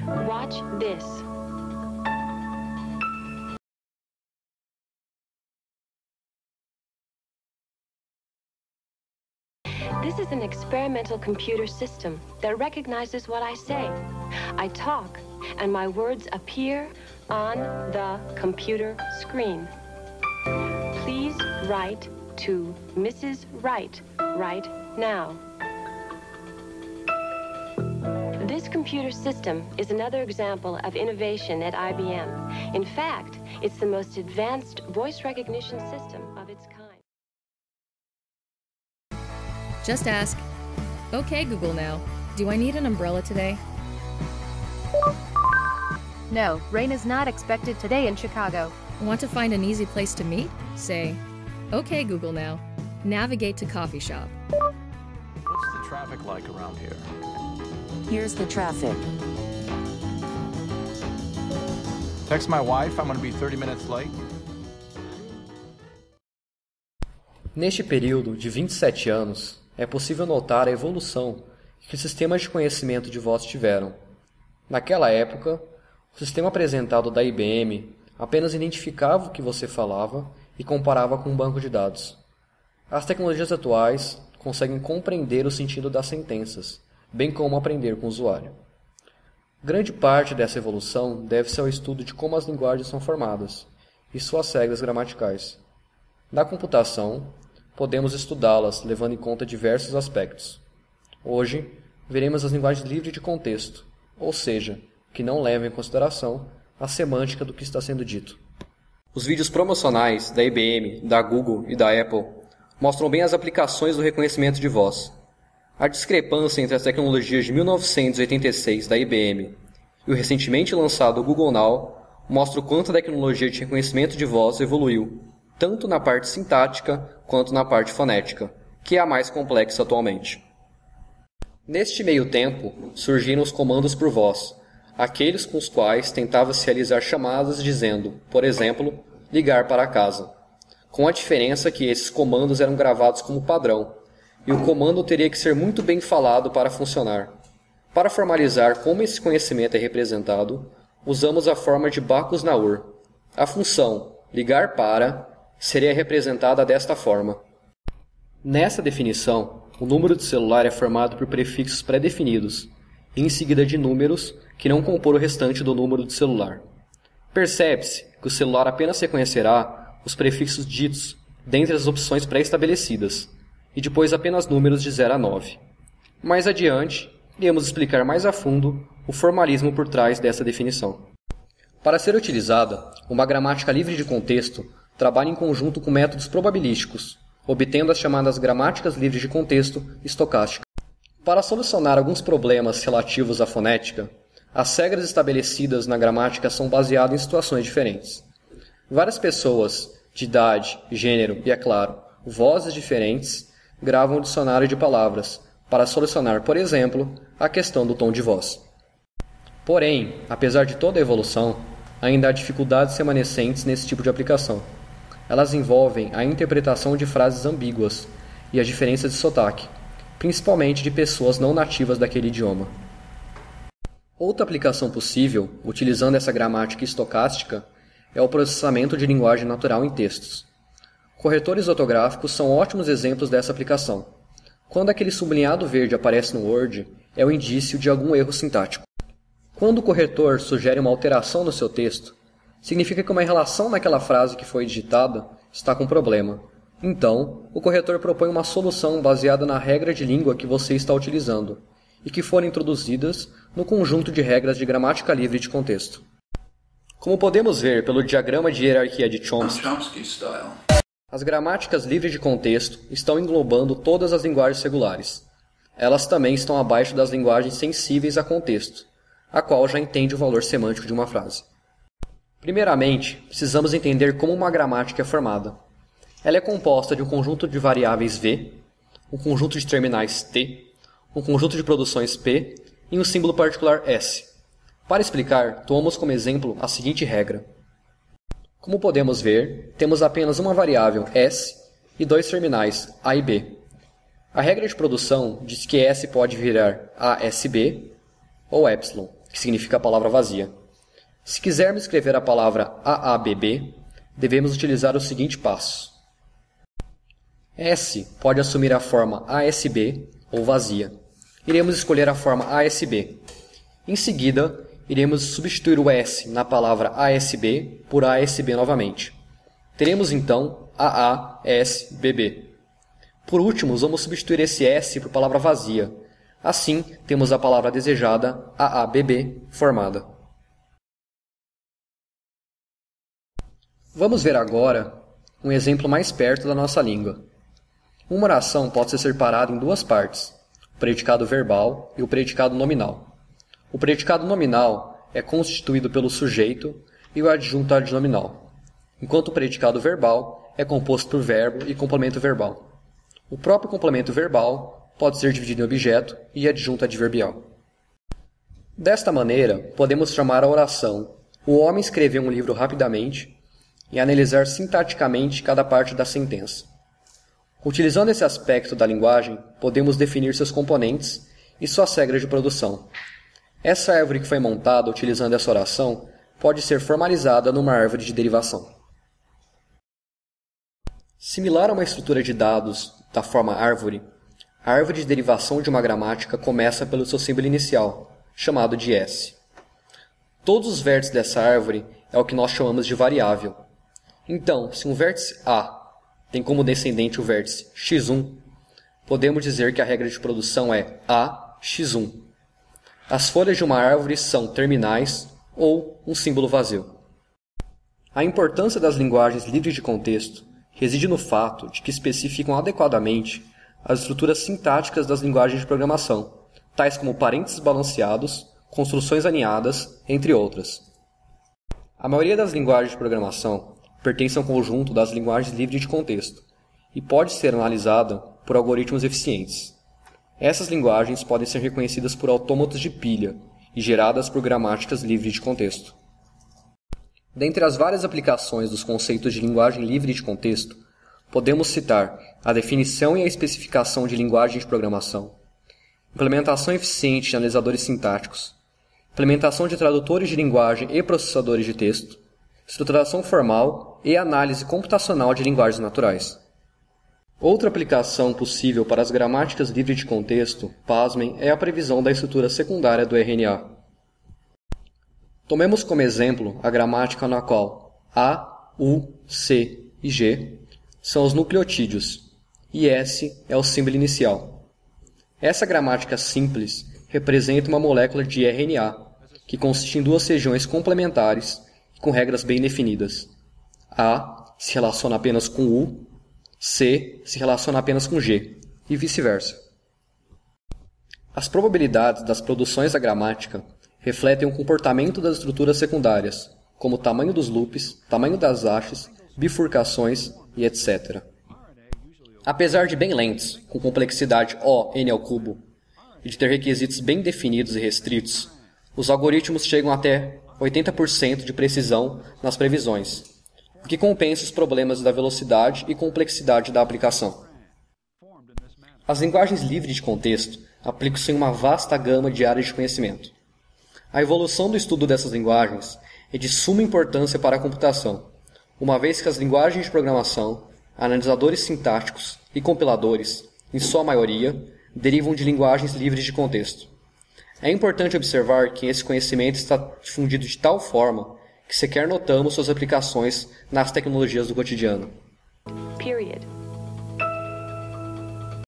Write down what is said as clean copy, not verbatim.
Watch this. This is an experimental computer system that recognizes what I say. I talk, and my words appear on the computer screen. Please write to Mrs. Wright right now. This computer system is another example of innovation at IBM. In fact, it's the most advanced voice recognition system of its kind. Just ask, "Okay, Google now, do I need an umbrella today?" No, rain is not expected today in Chicago. Want to find an easy place to meet? Say, "Okay, Google now, navigate to coffee shop." What's the traffic like around here? Here's the traffic. Text my wife, I'm going to be 30 minutes late. Neste período de 27 anos, é possível notar a evolução que os sistemas de conhecimento de voz tiveram. Naquela época, o sistema apresentado da IBM apenas identificava o que você falava e comparava com um banco de dados. As tecnologias atuais conseguem compreender o sentido das sentenças, bem como aprender com o usuário. Grande parte dessa evolução deve-se ao estudo de como as linguagens são formadas e suas regras gramaticais. Na computação, podemos estudá-las levando em conta diversos aspectos. Hoje, veremos as linguagens livres de contexto, ou seja, que não levam em consideração a semântica do que está sendo dito. Os vídeos promocionais da IBM, da Google e da Apple mostram bem as aplicações do reconhecimento de voz. A discrepância entre as tecnologias de 1986 da IBM e o recentemente lançado Google Now mostra o quanto a tecnologia de reconhecimento de voz evoluiu, tanto na parte sintática quanto na parte fonética, que é a mais complexa atualmente. Neste meio tempo, surgiram os comandos por voz, aqueles com os quais tentava-se realizar chamadas dizendo, por exemplo, ligar para casa, com a diferença que esses comandos eram gravados como padrão, e o comando teria que ser muito bem falado para funcionar. Para formalizar como esse conhecimento é representado, usamos a forma de Backus-Naur. A função ligar para seria representada desta forma. Nessa definição, o número de celular é formado por prefixos pré-definidos, e em seguida de números que não compor o restante do número de celular. Percebe-se que o celular apenas reconhecerá os prefixos ditos dentre as opções pré-estabelecidas, e depois apenas números de 0 a 9. Mais adiante, iremos explicar mais a fundo o formalismo por trás dessa definição. Para ser utilizada, uma gramática livre de contexto trabalha em conjunto com métodos probabilísticos, obtendo as chamadas gramáticas livres de contexto estocásticas. Para solucionar alguns problemas relativos à fonética, as regras estabelecidas na gramática são baseadas em situações diferentes. Várias pessoas, de idade, gênero e, é claro, vozes diferentes, gravam um dicionário de palavras para solucionar, por exemplo, a questão do tom de voz. Porém, apesar de toda a evolução, ainda há dificuldades remanescentes nesse tipo de aplicação. Elas envolvem a interpretação de frases ambíguas e as diferenças de sotaque, principalmente de pessoas não nativas daquele idioma. Outra aplicação possível, utilizando essa gramática estocástica, é o processamento de linguagem natural em textos. Corretores ortográficos são ótimos exemplos dessa aplicação. Quando aquele sublinhado verde aparece no Word, é o indício de algum erro sintático. Quando o corretor sugere uma alteração no seu texto, significa que uma relação naquela frase que foi digitada está com problema. Então, o corretor propõe uma solução baseada na regra de língua que você está utilizando e que foram introduzidas no conjunto de regras de gramática livre de contexto. Como podemos ver pelo diagrama de hierarquia de Chomsky, as gramáticas livres de contexto estão englobando todas as linguagens regulares. Elas também estão abaixo das linguagens sensíveis a contexto, a qual já entende o valor semântico de uma frase. Primeiramente, precisamos entender como uma gramática é formada. Ela é composta de um conjunto de variáveis V, um conjunto de terminais T, um conjunto de produções P e um símbolo particular S. Para explicar, tomamos como exemplo a seguinte regra. Como podemos ver, temos apenas uma variável S e dois terminais A e B. A regra de produção diz que S pode virar ASB ou Epsilon, que significa a palavra vazia. Se quisermos escrever a palavra AABB, devemos utilizar o seguinte passo. S pode assumir a forma ASB ou vazia. Iremos escolher a forma ASB. Em seguida, iremos substituir o S na palavra ASB por ASB novamente. Teremos então AASBB. Por último, vamos substituir esse S por palavra vazia. Assim, temos a palavra desejada AABB formada. Vamos ver agora um exemplo mais perto da nossa língua. Uma oração pode ser separada em duas partes, o predicado verbal e o predicado nominal. O predicado nominal é constituído pelo sujeito e o adjunto adnominal, enquanto o predicado verbal é composto por verbo e complemento verbal. O próprio complemento verbal pode ser dividido em objeto e adjunto adverbial. Desta maneira, podemos chamar a oração "O homem escreveu um livro rapidamente" e analisar sintaticamente cada parte da sentença. Utilizando esse aspecto da linguagem, podemos definir seus componentes e suas regras de produção. Essa árvore que foi montada utilizando essa oração pode ser formalizada numa árvore de derivação. Similar a uma estrutura de dados da forma árvore, a árvore de derivação de uma gramática começa pelo seu símbolo inicial, chamado de S. Todos os vértices dessa árvore é o que nós chamamos de variável. Então, se um vértice A tem como descendente o vértice x1, podemos dizer que a regra de produção é AX1. As folhas de uma árvore são terminais ou um símbolo vazio. A importância das linguagens livres de contexto reside no fato de que especificam adequadamente as estruturas sintáticas das linguagens de programação, tais como parênteses balanceados, construções aninhadas, entre outras. A maioria das linguagens de programação pertence ao conjunto das linguagens livres de contexto e pode ser analisada por algoritmos eficientes. Essas linguagens podem ser reconhecidas por autômatos de pilha e geradas por gramáticas livres de contexto. Dentre as várias aplicações dos conceitos de linguagem livre de contexto, podemos citar a definição e a especificação de linguagem de programação, implementação eficiente de analisadores sintáticos, implementação de tradutores de linguagem e processadores de texto, estruturação formal e análise computacional de linguagens naturais. Outra aplicação possível para as gramáticas livres de contexto, pasmem, é a previsão da estrutura secundária do RNA. Tomemos como exemplo a gramática na qual A, U, C e G são os nucleotídeos e S é o símbolo inicial. Essa gramática simples representa uma molécula de RNA, que consiste em duas regiões complementares com regras bem definidas. A se relaciona apenas com U, C se relaciona apenas com G, e vice-versa. As probabilidades das produções da gramática refletem o comportamento das estruturas secundárias, como o tamanho dos loops, tamanho das hashes, bifurcações e etc. Apesar de bem lentos, com complexidade O(n)^3, e de ter requisitos bem definidos e restritos, os algoritmos chegam até 80% de precisão nas previsões, o que compensa os problemas da velocidade e complexidade da aplicação. As linguagens livres de contexto aplicam-se em uma vasta gama de áreas de conhecimento. A evolução do estudo dessas linguagens é de suma importância para a computação, uma vez que as linguagens de programação, analisadores sintáticos e compiladores, em sua maioria, derivam de linguagens livres de contexto. É importante observar que esse conhecimento está difundido de tal forma que sequer notamos suas aplicações nas tecnologias do cotidiano. Period.